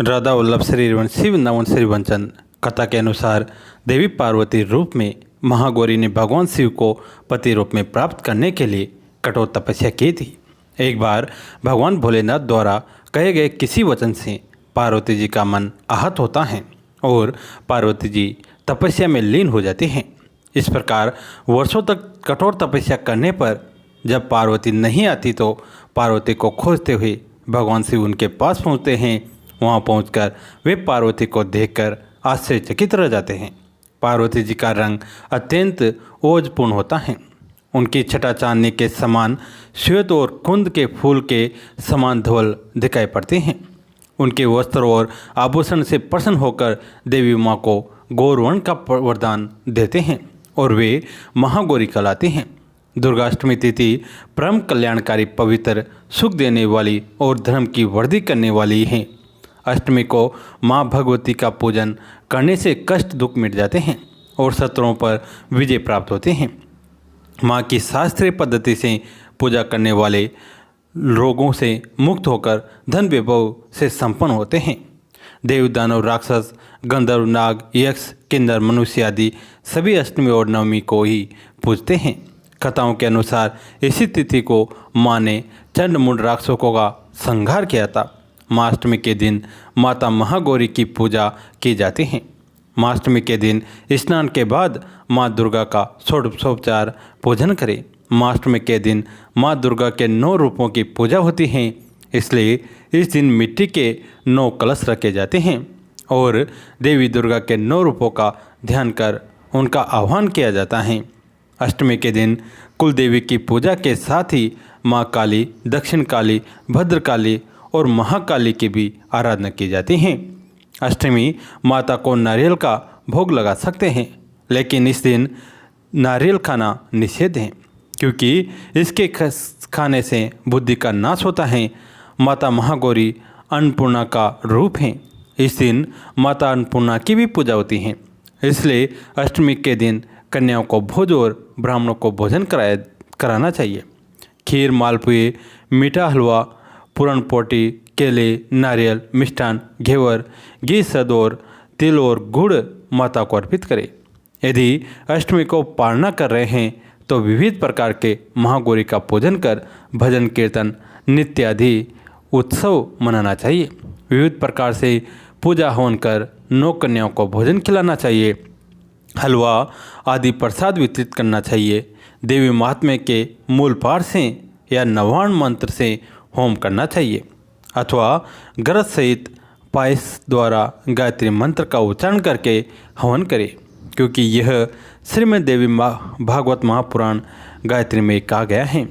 राधा वल्लभ श्री रघुवंशी वृंदावन श्री वंचन कथा के अनुसार देवी पार्वती रूप में महागौरी ने भगवान शिव को पति रूप में प्राप्त करने के लिए कठोर तपस्या की थी। एक बार भगवान भोलेनाथ द्वारा कहे गए किसी वचन से पार्वती जी का मन आहत होता है और पार्वती जी तपस्या में लीन हो जाती हैं। इस प्रकार वर्षों तक कठोर तपस्या करने पर जब पार्वती नहीं आती तो पार्वती को खोजते हुए भगवान शिव उनके पास पहुँचते हैं। वहाँ पहुंचकर वे पार्वती को देखकर आश्चर्यचकित रह जाते हैं। पार्वती जी का रंग अत्यंत ओजपूर्ण होता है। उनकी छटा चांदनी के समान श्वेत और कुंद के फूल के समान धवल दिखाई पड़ते हैं। उनके वस्त्र और आभूषण से प्रसन्न होकर देवी माँ को गौरवर्ण का वरदान देते हैं और वे महागौरी कहलाते हैं। दुर्गाष्टमी तिथि परम कल्याणकारी, पवित्र, सुख देने वाली और धर्म की वृद्धि करने वाली है। अष्टमी को माँ भगवती का पूजन करने से कष्ट दुख मिट जाते हैं और शत्रुओं पर विजय प्राप्त होते हैं। माँ की शास्त्रीय पद्धति से पूजा करने वाले रोगों से मुक्त होकर धन वैभव से संपन्न होते हैं। देव, दानव, राक्षस, गंधर्व, नाग, यक्ष, किन्नर, मनुष्य आदि सभी अष्टमी और नवमी को ही पूजते हैं। कथाओं के अनुसार इसी तिथि को माँ ने चंड मुंड राक्षसों का संहार किया था। माँ अष्टमी के दिन माता महागौरी की पूजा की जाती है। माँ अष्टमी के दिन स्नान के बाद माँ दुर्गा का षोडशोपचार पूजन करें। माँ अष्टमी के दिन माँ दुर्गा के 9 रूपों की पूजा होती है, इसलिए इस दिन मिट्टी के 9 कलश रखे जाते हैं और देवी दुर्गा के 9 रूपों का ध्यान कर उनका आह्वान किया जाता है। अष्टमी के दिन कुल देवी की पूजा के साथ ही माँ काली, दक्षिण काली, भद्रकाली और महाकाली की भी आराधना की जाती है। अष्टमी माता को नारियल का भोग लगा सकते हैं, लेकिन इस दिन नारियल खाना निषेध है क्योंकि इसके खाने से बुद्धि का नाश होता है। माता महागौरी अन्नपूर्णा का रूप है। इस दिन माता अन्नपूर्णा की भी पूजा होती है, इसलिए अष्टमी के दिन कन्याओं को भोज और ब्राह्मणों को भोजन कराना चाहिए। खीर, मालपुए, मीठा हलवा, पूरण पोटी, केले, नारियल, मिष्ठान, घेवर, घी, शहद और तिल और गुड़ माता को अर्पित करें। यदि अष्टमी को पालना कर रहे हैं तो विविध प्रकार के महागौरी का पूजन कर भजन, कीर्तन, नृत्य आदि उत्सव मनाना चाहिए। विविध प्रकार से पूजा हवन कर 9 कन्याओं को भोजन खिलाना चाहिए। हलवा आदि प्रसाद वितरित करना चाहिए। देवी महात्म्य के मूल पाठ से या नवाण मंत्र से होम करना चाहिए अथवा गरज सहित पायस द्वारा गायत्री मंत्र का उच्चारण करके हवन करें, क्योंकि यह श्रीमद् देवी भागवत महापुराण गायत्री में कहा गया है।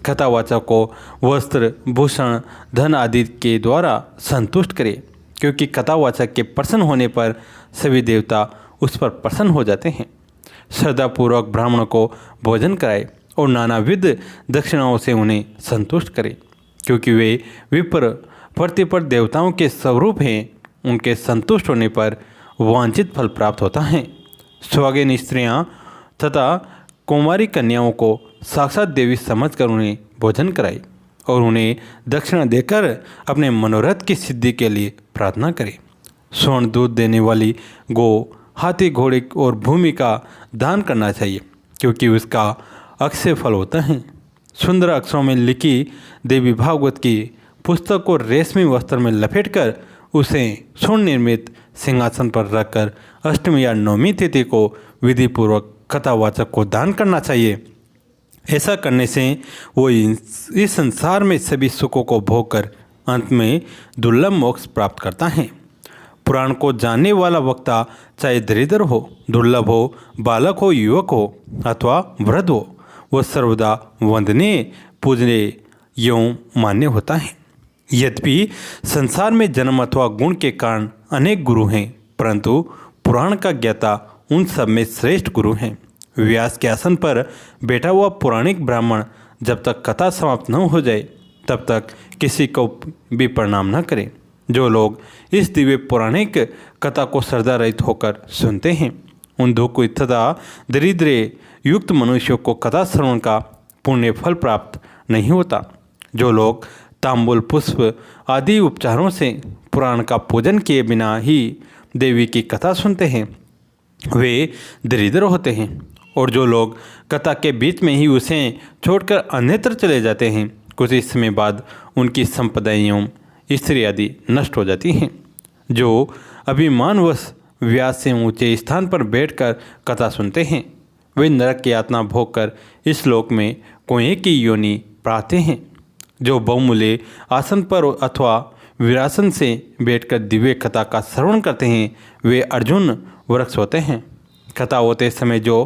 कथावाचक को वस्त्र, भूषण, धन आदि के द्वारा संतुष्ट करें, क्योंकि कथावाचक के प्रसन्न होने पर सभी देवता उस पर प्रसन्न हो जाते हैं। श्रद्धापूर्वक ब्राह्मणों को भोजन कराए और नानाविध दक्षिणाओं से उन्हें संतुष्ट करें, क्योंकि वे विप्र प्रतिपद देवताओं के स्वरूप हैं। उनके संतुष्ट होने पर वांछित फल प्राप्त होता है। सुहागिन स्त्रियां तथा कुमारी कन्याओं को साक्षात देवी समझकर उन्हें भोजन कराए और उन्हें दक्षिणा देकर अपने मनोरथ की सिद्धि के लिए प्रार्थना करें। स्वर्ण दूध देने वाली गो, हाथी, घोड़े और भूमि का दान करना चाहिए, क्योंकि उसका अक्षय फल होता है। सुंदर अक्षरों में लिखी देवी भागवत की पुस्तक को रेशमी वस्त्र में लपेटकर उसे स्वर्ण निर्मित सिंहासन पर रखकर अष्टमी या नवमी तिथि को विधिपूर्वक कथावाचक को दान करना चाहिए। ऐसा करने से वो इस संसार में सभी सुखों को भोग कर अंत में दुर्लभ मोक्ष प्राप्त करता है। पुराण को जानने वाला वक्ता चाहे दरिद्र हो, दुर्लभ हो, बालक हो, युवक हो अथवा वृद्ध हो, वह सर्वदा वंदनीय, पूजनीय एवं मान्य होता है। यद्यपि संसार में जन्म अथवा गुण के कारण अनेक गुरु हैं, परंतु पुराण का ज्ञाता उन सब में श्रेष्ठ गुरु हैं। व्यास के आसन पर बैठा हुआ पौराणिक ब्राह्मण जब तक कथा समाप्त न हो जाए तब तक किसी को भी प्रणाम न करें। जो लोग इस दिव्य पौराणिक कथा को श्रद्धा रहित होकर सुनते हैं, उन दुखी तथा दरिद्र युक्त मनुष्यों को कथा श्रवण का पुण्य फल प्राप्त नहीं होता। जो लोग तांबूल, पुष्प आदि उपचारों से पुराण का पूजन किए बिना ही देवी की कथा सुनते हैं वे दरिद्र होते हैं, और जो लोग कथा के बीच में ही उसे छोड़कर अन्यत्र चले जाते हैं कुछ ही समय बाद उनकी संपदा एवं स्त्री आदि नष्ट हो जाती हैं। जो अभिमानवश व्यास से ऊंचे स्थान पर बैठकर कथा सुनते हैं वे नरक की यातना भोग कर इस लोक में कुएं की योनि पाते हैं। जो बहुमूल्य आसन पर अथवा विरासन से बैठकर दिव्य कथा का श्रवण करते हैं वे अर्जुन वृक्ष होते हैं। कथा होते समय जो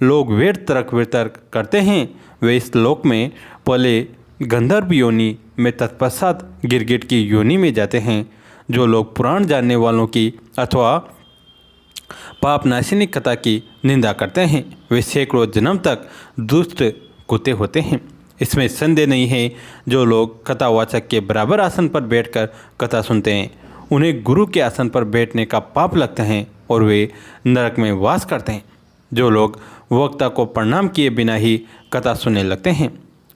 लोग वेद तर्क वितर्क करते हैं वे इस लोक में पहले गंधर्व योनि में तत्पश्चात गिरगिट की योनि में जाते हैं। जो लोग पुराण जानने वालों की अथवा पापनाशिनी कथा की निंदा करते हैं वे सैकड़ों जन्म तक दुष्ट कुत्ते होते हैं। इसमें संदेह नहीं है जो लोग कथावाचक के बराबर आसन पर बैठकर कथा सुनते हैं उन्हें गुरु के आसन पर बैठने का पाप लगता है और वे नरक में वास करते हैं। जो लोग वक्ता को प्रणाम किए बिना ही कथा सुनने लगते हैं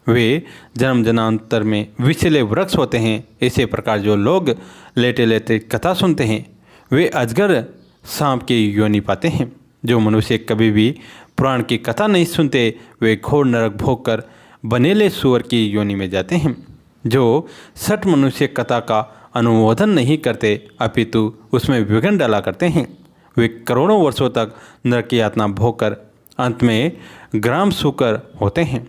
वे जन्म जन्मांतर में विषैले वृक्ष होते हैं। इसी प्रकार जो लोग लेटे लेटे कथा सुनते हैं वे अजगर सांप की योनि पाते हैं। जो मनुष्य कभी भी पुराण की कथा नहीं सुनते वे घोर नरक भोग कर बनेले सुअर की योनि में जाते हैं। जो सठ मनुष्य कथा का अनुमोदन नहीं करते अपितु उसमें विघ्न डाला करते हैं वे करोड़ों वर्षों तक नरक की यातना भोग कर अंत में ग्राम सूकर होते हैं।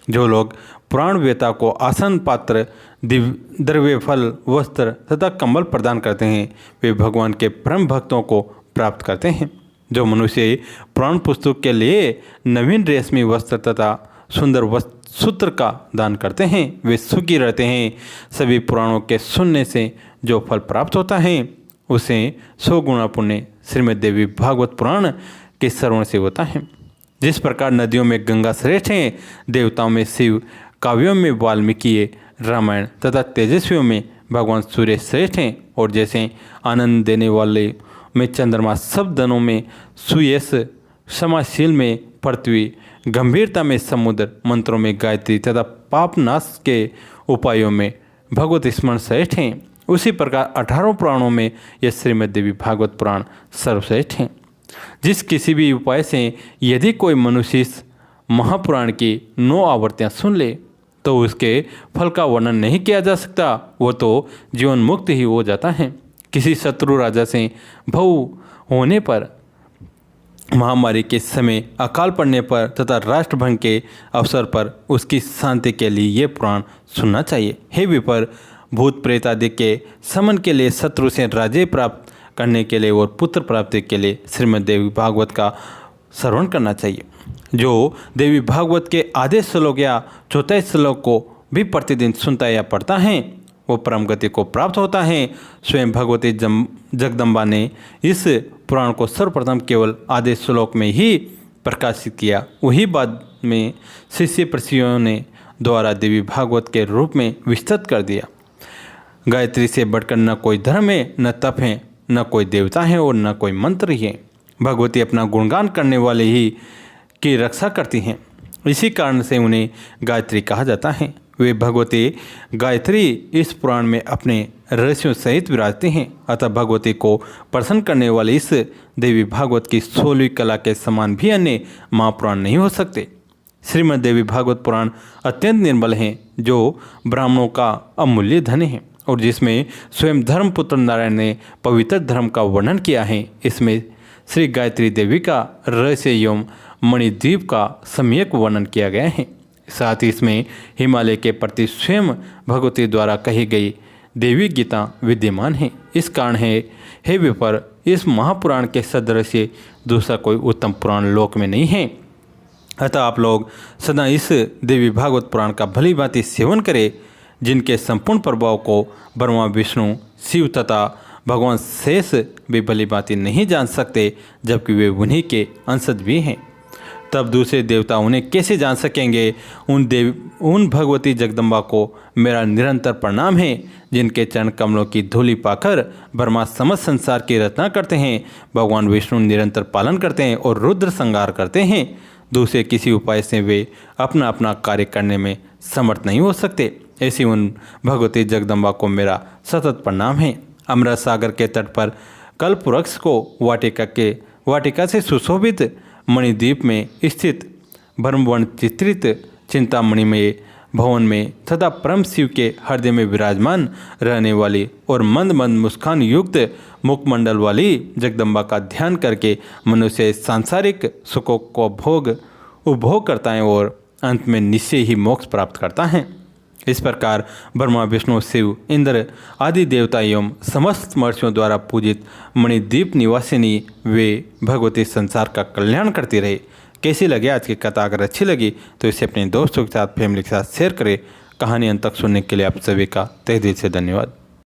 जो लोग पुराण वेता को आसन पात्र द्रव्य फल वस्त्र तथा कंबल प्रदान करते हैं वे भगवान के परम भक्तों को प्राप्त करते हैं। जो मनुष्य पुराण पुस्तक के लिए नवीन रेशमी वस्त्र तथा सुंदर सूत्र का दान करते हैं वे सुखी रहते हैं। सभी पुराणों के सुनने से जो फल प्राप्त होता है उसे 100 गुना पुण्य श्रीमद् देवी भागवत पुराण के श्रवण से होता है। जिस प्रकार नदियों में गंगा श्रेष्ठ है, देवताओं में शिव, काव्यों में वाल्मीकि, रामायण तथा तेजस्वियों में भगवान सूर्य श्रेष्ठ हैं, और जैसे आनंद देने वाले में चंद्रमा, सब दनों में सुयश, क्षमाशील में पृथ्वी, गंभीरता में समुद्र, मंत्रों में गायत्री तथा पापनाश के उपायों में भगवत स्मरण श्रेष्ठ हैं, उसी प्रकार 18 पुराणों में यह श्रीमद् देवी भागवत पुराण सर्वश्रेष्ठ हैं। जिस किसी भी उपाय से यदि कोई मनुष्य इस महापुराण की 9 आवृत्तियाँ सुन ले तो उसके फल का वर्णन नहीं किया जा सकता, वो तो जीवन मुक्त ही हो जाता है। किसी शत्रु राजा से भव होने पर, महामारी के समय, अकाल पड़ने पर तथा राष्ट्रभंग के अवसर पर उसकी शांति के लिए ये पुराण सुनना चाहिए। हे विपर, भूत प्रेत आदि के समन के लिए, शत्रु से राज्य प्राप्त करने के लिए और पुत्र प्राप्ति के लिए श्रीमद् देवी भागवत का श्रवण करना चाहिए। जो देवी भागवत के आधे श्लोक या चौथे श्लोक को भी प्रतिदिन सुनता या पढ़ता है वो परम गति को प्राप्त होता है। स्वयं भगवती जगदम्बा ने इस पुराण को सर्वप्रथम केवल आधे श्लोक में ही प्रकाशित किया, वही बाद में शिष्य प्रशियों ने द्वारा देवी भागवत के रूप में विस्तृत कर दिया। गायत्री से बढ़कर न कोई धर्म है, न तप है, न कोई देवता है और न कोई मंत्र ही है। भगवती अपना गुणगान करने वाले ही की रक्षा करती हैं, इसी कारण से उन्हें गायत्री कहा जाता है। वे भगवती गायत्री इस पुराण में अपने रहस्यों सहित विराजते हैं, अतः भगवती को प्रसन्न करने वाले इस देवी भागवत की 16वीं कला के समान भी अन्य महापुराण नहीं हो सकते। श्रीमद् देवी भागवत पुराण अत्यंत निर्मल हैं, जो ब्राह्मणों का अमूल्य धन है और जिसमें स्वयं धर्मपुत्र नारायण ने पवित्र धर्म का वर्णन किया है। इसमें श्री गायत्री देवी का रहस्य एवं मणिद्वीप का सम्यक वर्णन किया गया है। साथ ही इसमें हिमालय के प्रति स्वयं भगवती द्वारा कही गई देवी गीता विद्यमान है। इस कारण है हे विपर, इस महापुराण के सदृश दूसरा कोई उत्तम पुराण लोक में नहीं है। अतः आप लोग सदा इस देवी भागवत पुराण का भली भांति सेवन करें, जिनके संपूर्ण प्रभाव को ब्रह्मा, विष्णु, शिव तथा भगवान शेष भी भली भांति नहीं जान सकते, जबकि वे उन्हीं के अंशज भी हैं। तब दूसरे देवता उन्हें कैसे जान सकेंगे। उन भगवती जगदम्बा को मेरा निरंतर प्रणाम है, जिनके चरण कमलों की धूलि पाकर ब्रह्मा समस्त संसार की रचना करते हैं, भगवान विष्णु निरंतर पालन करते हैं और रुद्र संहार करते हैं। दूसरे किसी उपाय से वे अपना अपना कार्य करने में समर्थ नहीं हो सकते। ऐसी उन भगवती जगदम्बा को मेरा सतत प्रणाम है। अमृत सागर के तट पर कल्प वृक्ष को वाटिका से सुशोभित मणिद्वीप में स्थित भ्रमवर्ण चित्रित चिंतामणि में भवन में तथा परम शिव के हृदय में विराजमान रहने वाली और मंद मंद मुस्कान युक्त मुखमंडल वाली जगदम्बा का ध्यान करके मनुष्य सांसारिक सुखों को उपभोग करता है और अंत में निश्चय ही मोक्ष प्राप्त करता है। इस प्रकार ब्रह्मा विष्णु शिव इंद्र आदि देवता एवं समस्त महर्षियों द्वारा पूजित मणिद्वीप निवासिनी वे भगवती संसार का कल्याण करती रहे। कैसी लगे आज की कथा? अगर अच्छी लगी तो इसे अपने दोस्तों के साथ, फैमिली के साथ शेयर करें। कहानी अंत तक सुनने के लिए आप सभी का तहे दिल से धन्यवाद।